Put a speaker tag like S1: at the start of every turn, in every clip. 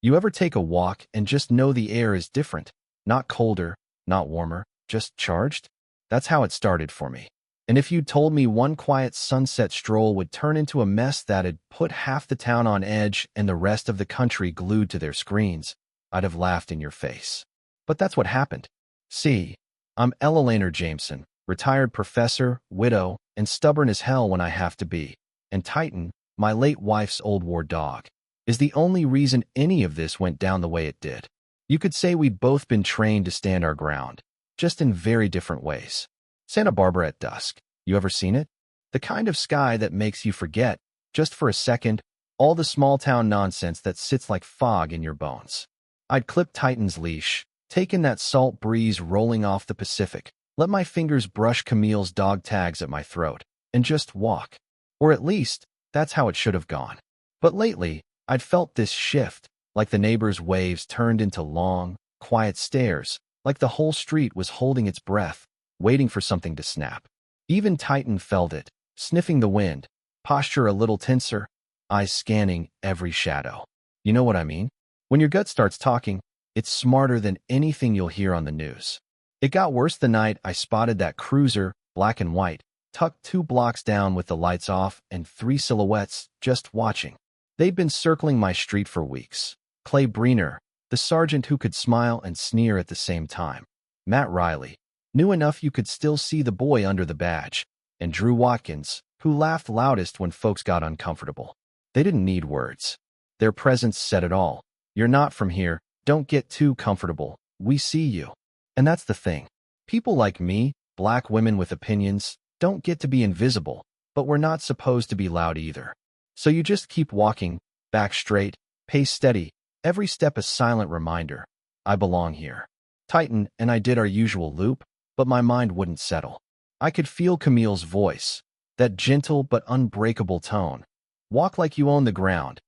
S1: You ever take a walk and just know the air is different? Not colder, not warmer, just charged? That's how it started for me. And if you'd told me one quiet sunset stroll would turn into a mess that'd put half the town on edge and the rest of the country glued to their screens, I'd have laughed in your face. But that's what happened. See, I'm Ella Jameson, retired professor, widow, and stubborn as hell when I have to be. And Titan, my late wife's old war dog, is the only reason any of this went down the way it did. You could say we'd both been trained to stand our ground, just in very different ways. Santa Barbara at dusk. You ever seen it? The kind of sky that makes you forget, just for a second, all the small-town nonsense that sits like fog in your bones. I'd clipped Titan's leash, taken that salt breeze rolling off the Pacific, let my fingers brush Camille's dog tags at my throat, and just walk. Or at least, that's how it should have gone. But lately, I'd felt this shift, like the neighbors' waves turned into long, quiet stares, like the whole street was holding its breath, waiting for something to snap. Even Titan felt it, sniffing the wind, posture a little tenser, eyes scanning every shadow. You know what I mean? When your gut starts talking, it's smarter than anything you'll hear on the news. It got worse the night I spotted that cruiser, black and white, tucked 2 blocks down with the lights off and 3 silhouettes just watching. They'd been circling my street for weeks. Clay Breener, the sergeant who could smile and sneer at the same time. Matt Riley, knew enough you could still see the boy under the badge. And Drew Watkins, who laughed loudest when folks got uncomfortable. They didn't need words. Their presence said it all. You're not from here, don't get too comfortable, we see you. And that's the thing. People like me, black women with opinions, don't get to be invisible, but we're not supposed to be loud either. So you just keep walking, back straight, pace steady, every step a silent reminder. I belong here. Titan and I did our usual loop, but my mind wouldn't settle. I could feel Camille's voice, that gentle but unbreakable tone. Walk like you own the ground.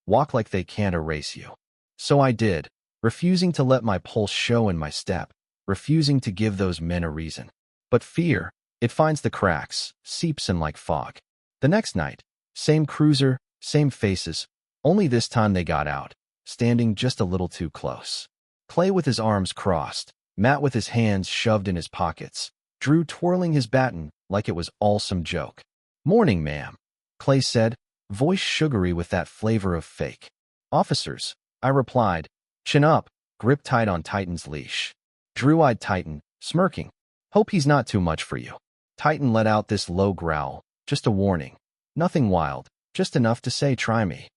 S1: Walk like they can't erase you. So I did, refusing to let my pulse show in my step, refusing to give those men a reason. But fear, it finds the cracks, seeps in like fog. The next night, same cruiser, same faces, only this time they got out, standing just a little too close. Clay with his arms crossed, Matt with his hands shoved in his pockets, Drew twirling his baton like it was all some joke. "Morning, ma'am," Clay said, voice sugary with that flavor of fake. "Officers," I replied, chin up, grip tight on Titan's leash. Drew eyed Titan, smirking. "Hope he's not too much for you." Titan let out this low growl, just a warning. Nothing wild, just enough to say try me.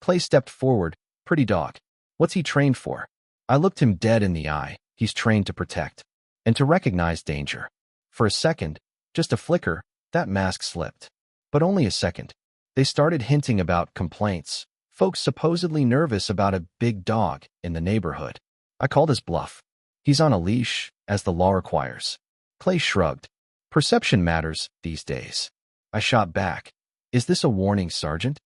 S1: Clay stepped forward, "Pretty dog. What's he trained for?" I looked him dead in the eye. "He's trained to protect. And to recognize danger." For a second, just a flicker, that mask slipped. But only a second. They started hinting about complaints, folks supposedly nervous about a big dog in the neighborhood. I called his bluff. "He's on a leash, as the law requires." Clay shrugged. "Perception matters these days." I shot back. "Is this a warning, Sergeant?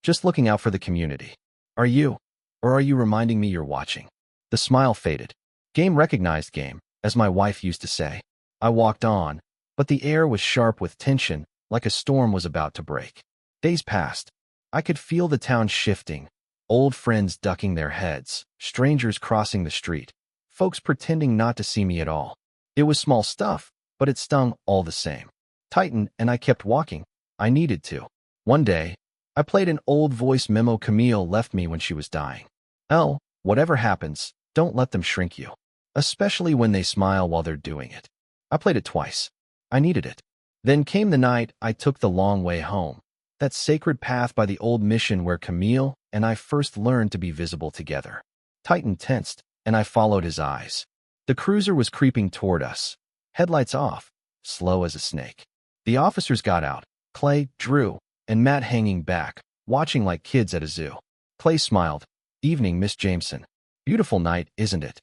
S1: Just looking out for the community. Are you? Or are you reminding me you're watching?" The smile faded. "Game recognized, game," as my wife used to say. I walked on, but the air was sharp with tension, like a storm was about to break. Days passed. I could feel the town shifting, old friends ducking their heads, strangers crossing the street, folks pretending not to see me at all. It was small stuff, but it stung all the same. Titan and I kept walking. I needed to. One day, I played an old voice memo Camille left me when she was dying. Whatever happens, don't let them shrink you, especially when they smile while they're doing it. I played it twice. I needed it. Then came the night I took the long way home, that sacred path by the old mission where Camille and I first learned to be visible together. Titan tensed, and I followed his eyes. The cruiser was creeping toward us, headlights off, slow as a snake. The officers got out, Clay, Drew, and Matt hanging back, watching like kids at a zoo. Clay smiled. "Evening, Miss Jameson. Beautiful night, isn't it?"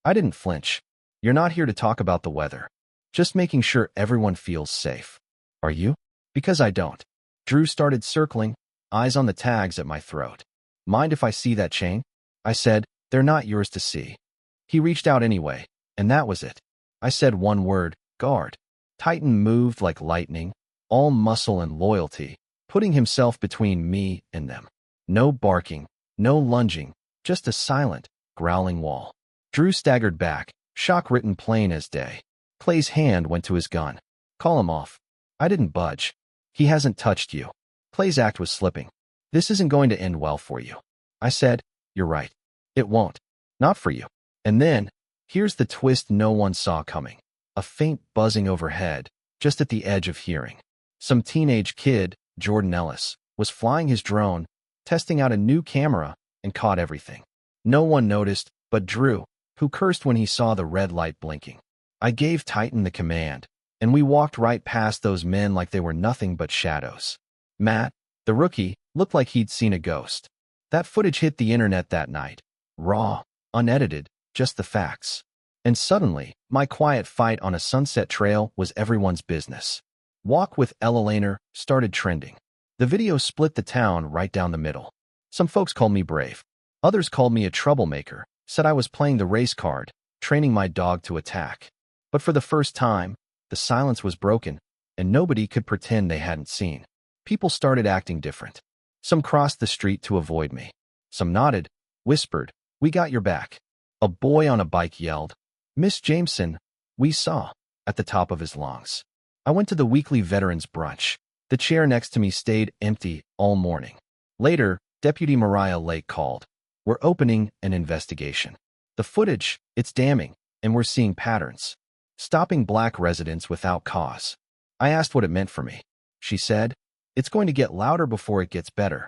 S1: I didn't flinch. "You're not here to talk about the weather. Just making sure everyone feels safe." "Are you?" "Because I don't." Drew started circling, eyes on the tags at my throat. "Mind if I see that chain?" I said, "They're not yours to see." He reached out anyway, and that was it. I said one word, "Guard." Titan moved like lightning, all muscle and loyalty, putting himself between me and them. No barking, no lunging, Just a silent, growling wall. Drew staggered back, shock written plain as day. Clay's hand went to his gun. Call him off. I didn't budge. He hasn't touched you. Clay's act was slipping. This isn't going to end well for you. I said, you're right. It won't. Not for you. And then, here's the twist no one saw coming. A faint buzzing overhead, just at the edge of hearing. Some teenage kid, Jordan Ellis, was flying his drone, testing out a new camera, and caught everything. No one noticed, but Drew, who cursed when he saw the red light blinking. I gave Titan the command, and we walked right past those men like they were nothing but shadows. Matt, the rookie, looked like he'd seen a ghost. That footage hit the internet that night. Raw, unedited, just the facts. And suddenly, my quiet fight on a sunset trail was everyone's business. Walk with Ella Laner started trending. The video split the town right down the middle. Some folks called me brave. Others called me a troublemaker, said I was playing the race card, training my dog to attack. But for the first time, the silence was broken, and nobody could pretend they hadn't seen. People started acting different. Some crossed the street to avoid me. Some nodded, whispered, "We got your back." A boy on a bike yelled, "Miss Jameson, we saw," at the top of his lungs. I went to the weekly veterans brunch. The chair next to me stayed empty all morning. Later, Deputy Mariah Lake called. "We're opening an investigation. The footage, it's damning, and we're seeing patterns. Stopping black residents without cause." I asked what it meant for me. She said, "It's going to get louder before it gets better."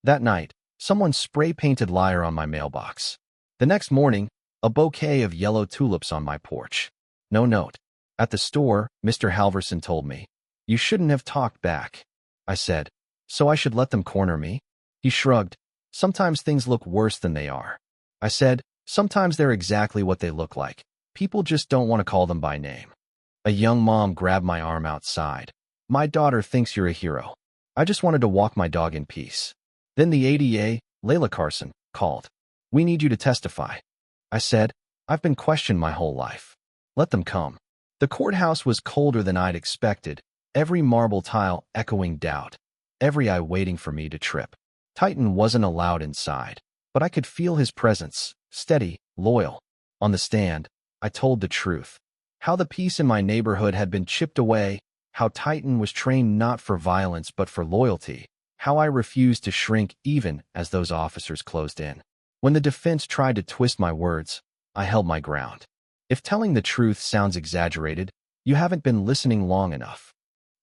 S1: That night, someone spray-painted liar on my mailbox. The next morning, a bouquet of yellow tulips on my porch. No note. At the store, Mr. Halverson told me, "You shouldn't have talked back." I said, "So I should let them corner me?" He shrugged. "Sometimes things look worse than they are." I said, "Sometimes they're exactly what they look like. People just don't want to call them by name." A young mom grabbed my arm outside. "My daughter thinks you're a hero." I just wanted to walk my dog in peace. Then the ADA, Layla Carson, called. "We need you to testify." I said, "I've been questioned my whole life." "Let them come." The courthouse was colder than I'd expected, every marble tile echoing doubt, every eye waiting for me to trip. Titan wasn't allowed inside, but I could feel his presence, steady, loyal. On the stand, I told the truth. How the peace in my neighborhood had been chipped away, how Titan was trained not for violence but for loyalty, how I refused to shrink even as those officers closed in. When the defense tried to twist my words, I held my ground. If telling the truth sounds exaggerated, you haven't been listening long enough.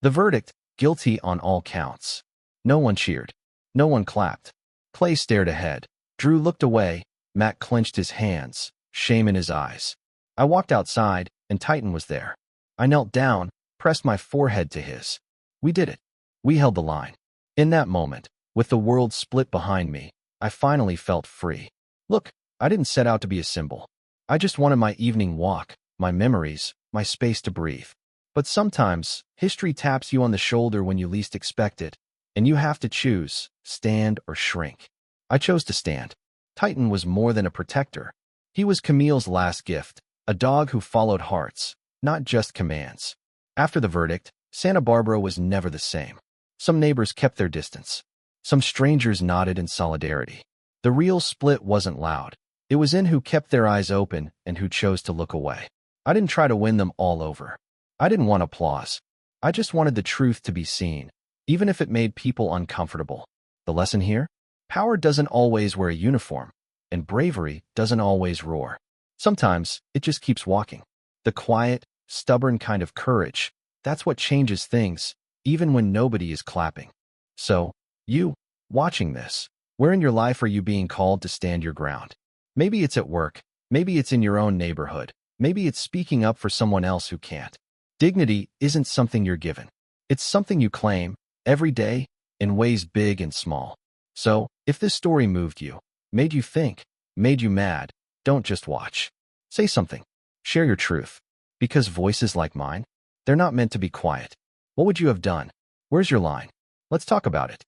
S1: The verdict, guilty on all counts. No one cheered. No one clapped. Clay stared ahead. Drew looked away. Matt clenched his hands, shame in his eyes. I walked outside, and Titan was there. I knelt down, pressed my forehead to his. We did it. We held the line. In that moment, with the world split behind me, I finally felt free. Look, I didn't set out to be a symbol. I just wanted my evening walk, my memories, my space to breathe. But sometimes, history taps you on the shoulder when you least expect it, and you have to choose, stand or shrink. I chose to stand. Titan was more than a protector. He was Camille's last gift, a dog who followed hearts, not just commands. After the verdict, Santa Barbara was never the same. Some neighbors kept their distance. Some strangers nodded in solidarity. The real split wasn't loud. It was in who kept their eyes open and who chose to look away. I didn't try to win them all over. I didn't want applause. I just wanted the truth to be seen, even if it made people uncomfortable. The lesson here? Power doesn't always wear a uniform, and bravery doesn't always roar. Sometimes it just keeps walking. The quiet, stubborn kind of courage, that's what changes things, even when nobody is clapping. So, you, watching this, where in your life are you being called to stand your ground? Maybe it's at work, maybe it's in your own neighborhood, maybe it's speaking up for someone else who can't. Dignity isn't something you're given. It's something you claim, every day, in ways big and small. So, if this story moved you, made you think, made you mad, don't just watch. Say something. Share your truth. Because voices like mine, they're not meant to be quiet. What would you have done? Where's your line? Let's talk about it.